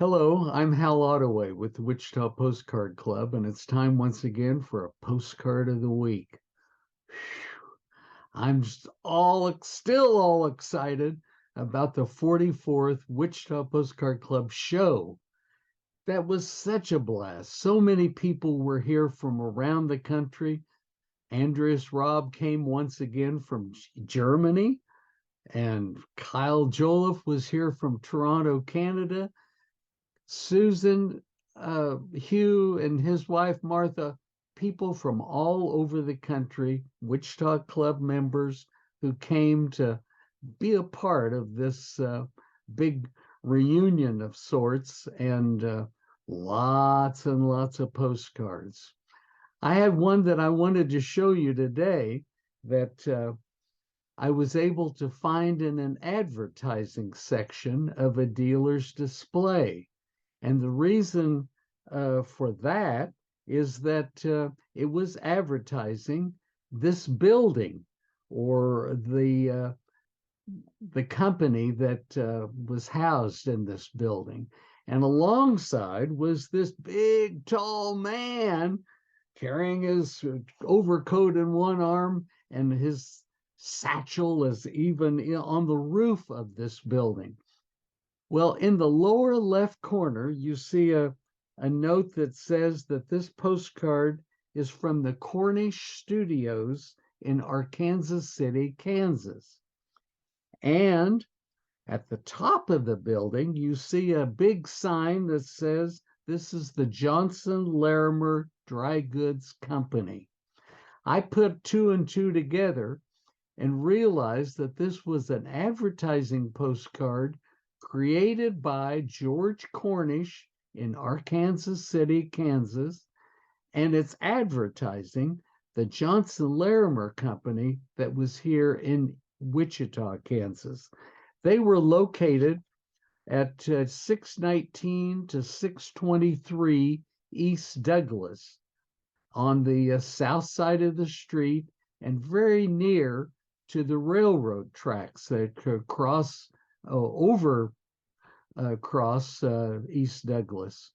Hello, I'm Hal Ottaway with the Wichita Postcard Club, and it's time once again for a postcard of the week. I'm still all excited about the 44th Wichita Postcard Club show. That was such a blast. So many people were here from around the country. Andreas Robb came once again from Germany, and Kyle Joliffe was here from Toronto, Canada. Susan, Hugh, and his wife Martha, people from all over the country, Wichita Club members who came to be a part of this big reunion of sorts, and lots and lots of postcards. I had one that I wanted to show you today that I was able to find in an advertising section of a dealer's display. And the reason for that is that it was advertising this building or the company that was housed in this building. And alongside was this big, tall man carrying his overcoat in one arm, and his satchel is even on the roof of this building. Well, in the lower left corner, you see a note that says that this postcard is from the Cornish Studios in Arkansas City, Kansas. And at the top of the building, you see a big sign that says this is the Johnston Larimer Dry Goods Company. I put two and two together and realized that this was an advertising postcard created by George Cornish in Arkansas City, Kansas, and it's advertising the Johnston Larimer Company that was here in Wichita, Kansas. They were located at 619 to 623 East Douglas on the south side of the street and very near to the railroad tracks that cross over across East Douglas.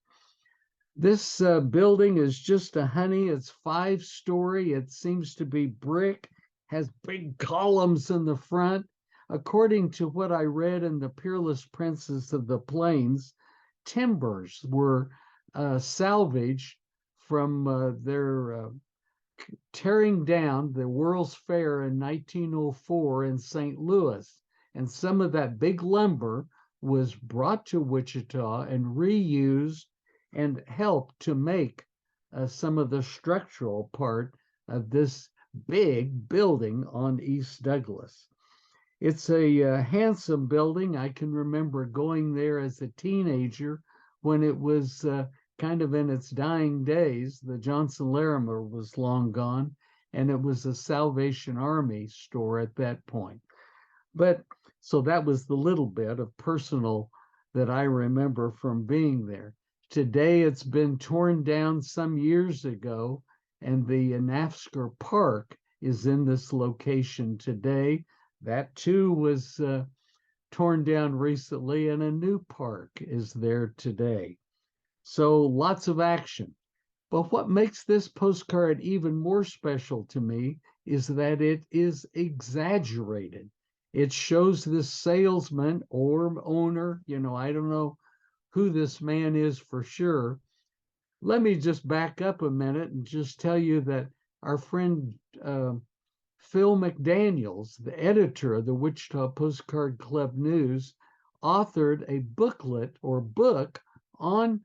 This building is just a honey. It's 5-story. It seems to be brick, has big columns in the front. According to what I read in the Peerless Princess of the Plains, timbers were salvaged from their tearing down the World's Fair in 1904 in St. Louis. And some of that big lumber was brought to Wichita and reused and helped to make some of the structural part of this big building on East Douglas. It's a handsome building. I can remember going there as a teenager when it was kind of in its dying days. The Johnston Larimer was long gone, and it was a Salvation Army store at that point. But so that was the little bit of personal that I remember from being there. Today, it's been torn down some years ago, and the Nafsker Park is in this location today. That too was torn down recently, and a new park is there today. So lots of action. But what makes this postcard even more special to me is that it is exaggerated. It shows this salesman or owner, I don't know who this man is for sure. Let me just back up a minute and just tell you that our friend Phil McDaniels, the editor of the Wichita Postcard Club News, authored a booklet or book on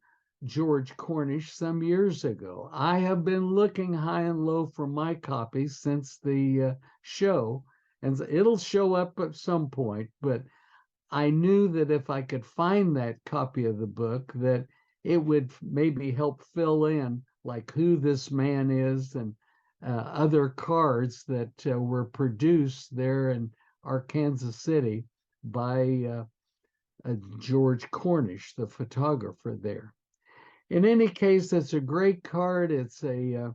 George Cornish some years ago. I have been looking high and low for my copies since the show, and it'll show up at some point, but I knew that if I could find that copy of the book, that it would maybe help fill in like who this man is and other cards that were produced there in Arkansas City by George Cornish, the photographer there. In any case, it's a great card. It's a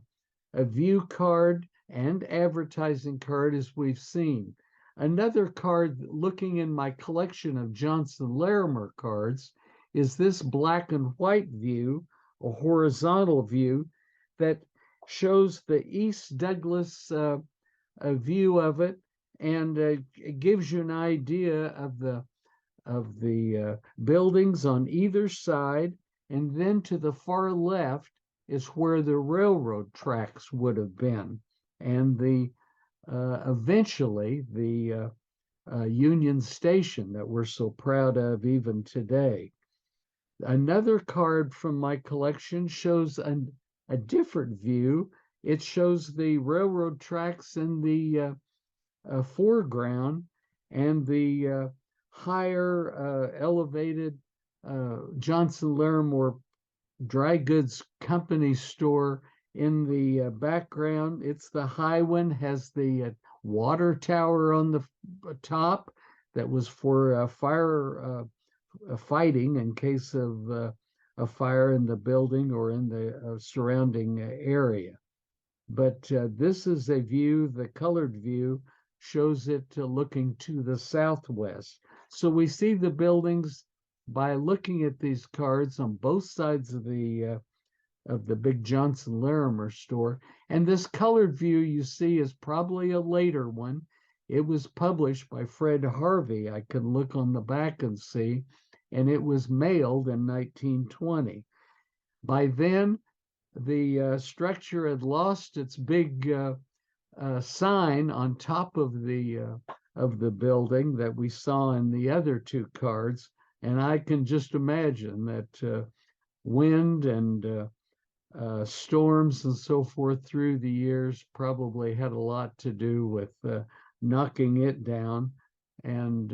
view card and advertising card, as we've seen. Another card looking in my collection of Johnston Larimer cards is this black and white view, a horizontal view that shows the East Douglas a view of it, and it gives you an idea of the buildings on either side. And then to the far left is where the railroad tracks would have been, and the eventually the Union Station that we're so proud of even today. Another card from my collection shows a different view. It shows the railroad tracks in the foreground, and the higher elevated Johnston Larimer dry goods company store in the background. It's the high one, has the water tower on the top that was for fire fighting in case of a fire in the building or in the surrounding area. But this is a view, the colored view shows it looking to the southwest. So we see the buildings by looking at these cards on both sides of the big Johnston Larimer store. And this colored view you see is probably a later one. It was published by Fred Harvey. I can look on the back and see, and it was mailed in 1920. By then, the structure had lost its big sign on top of the building that we saw in the other two cards, and I can just imagine that wind and storms and so forth through the years probably had a lot to do with knocking it down. And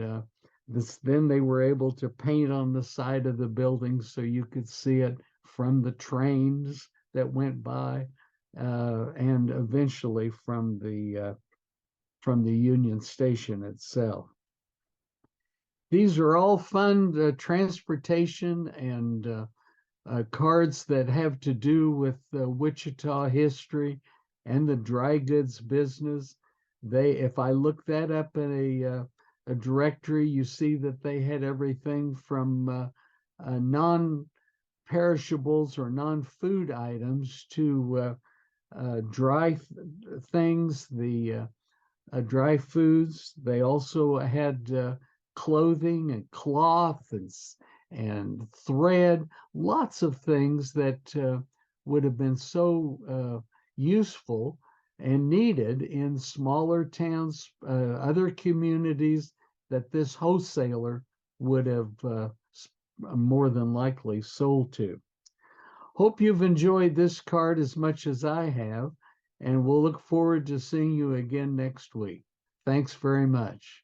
then they were able to paint on the side of the building so you could see it from the trains that went by, and eventually from the Union Station itself. These are all fun transportation and cards that have to do with Wichita history and the dry goods business. If I look that up in a directory, you see that they had everything from non-perishables or non-food items to dry things, the dry foods. They also had clothing and cloth and thread, lots of things that would have been so useful and needed in smaller towns, other communities that this wholesaler would have more than likely sold to. Hope you've enjoyed this card as much as I have, and we'll look forward to seeing you again next week. Thanks very much.